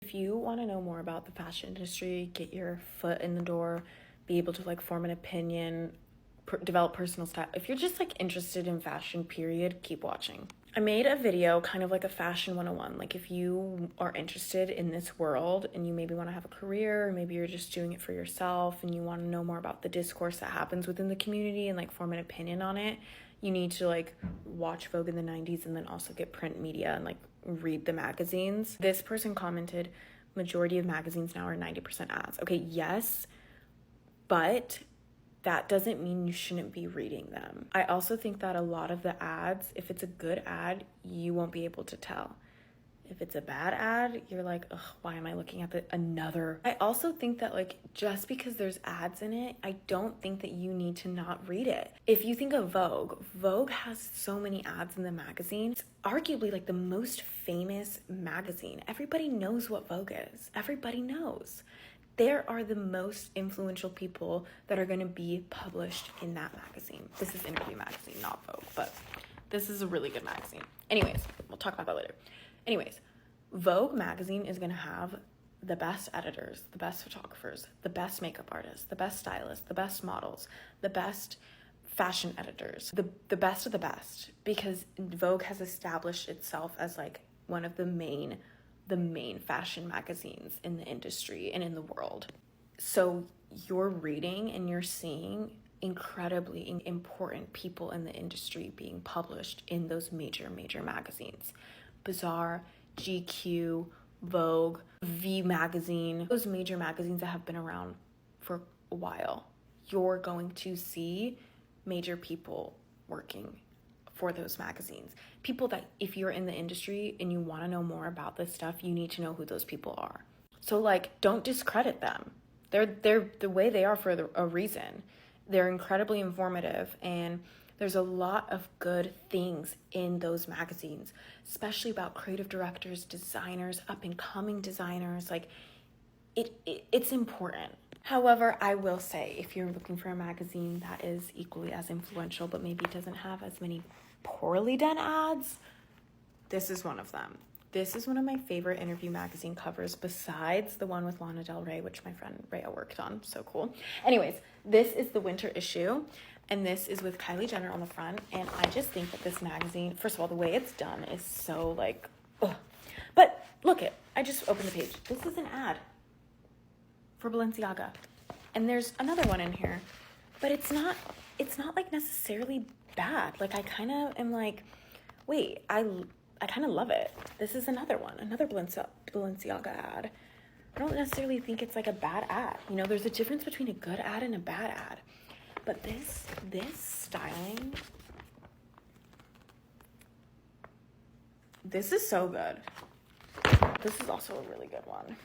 If you want to know more about the fashion industry, get your foot in the door, be able to like form an opinion, develop personal style. If you're just like interested in fashion, period, keep watching. I made a video kind of like a fashion 101. Like if you are interested in this world and you maybe want to have a career, or maybe you're just doing it for yourself and you want to know more about the discourse that happens within the community and like form an opinion on it, you need to like watch Vogue in the 90s and then also get print media and like read the magazines. This person commented, majority of magazines now are 90% ads. Okay, yes, but that doesn't mean you shouldn't be reading them. I also think that a lot of the ads, if it's a good ad, you won't be able to tell. If it's a bad ad, you're like, ugh, why am I looking at another? I also think that like just because there's ads in it, I don't think that you need to not read it. If you think of Vogue, Vogue has so many ads in the magazine. It's arguably like the most famous magazine. Everybody knows what Vogue is. Everybody knows. There are the most influential people that are going to be published in that magazine. This is Interview Magazine, not Vogue, but this is a really good magazine. Anyways, we'll talk about that later. Anyways, Vogue magazine is going to have the best editors, the best photographers, the best makeup artists, the best stylists, the best models, the best fashion editors, the best of the best, because Vogue has established itself as like one of the main fashion magazines in the industry and in the world. So you're reading and you're seeing incredibly important people in the industry being published in those major magazines. Bazaar, GQ, Vogue, V Magazine, those major magazines that have been around for a while. You're going to see major people working for those magazines. People that if you're in the industry and you want to know more about this stuff, you need to know who those people are. So like, don't discredit them. They're the way they are for a reason. They're incredibly informative, and there's a lot of good things in those magazines, especially about creative directors, designers, up and coming designers. Like it's important. However, I will say, if you're looking for a magazine that is equally as influential, but maybe doesn't have as many poorly done ads, this is one of them. This is one of my favorite Interview Magazine covers, besides the one with Lana Del Rey, which my friend Rhea worked on. So cool. Anyways, this is the winter issue, and this is with Kylie Jenner on the front. And I just think that this magazine, first of all, the way it's done is so like, ugh. But look it, I just opened the page. This is an ad for Balenciaga. And there's another one in here, but it's not like necessarily bad. Like I kind of am like, wait, I kind of love it. This is another one, another Balenciaga ad. I don't necessarily think it's like a bad ad. You know, there's a difference between a good ad and a bad ad. But this styling, this is so good. This is also a really good one.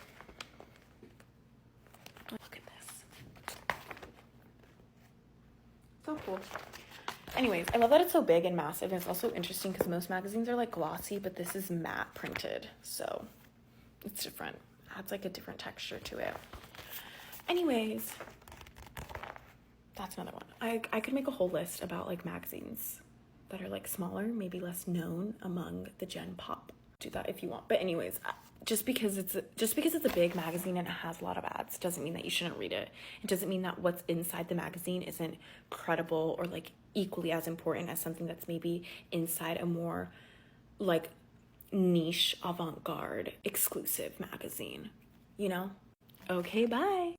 Look at this. So cool. Anyways, I love that it's so big and massive, and it's also interesting because most magazines are like glossy, but this is matte printed, so it's different. Adds like a different texture to it. Anyways, that's another one. I could make a whole list about like magazines that are like smaller, maybe less known among the Gen Pop. Do that if you want. But anyways, just because it's a big magazine and it has a lot of ads doesn't mean that you shouldn't read it. It doesn't mean that what's inside the magazine isn't credible or like equally as important as something that's maybe inside a more like niche, avant-garde, exclusive magazine, you know? Okay, bye.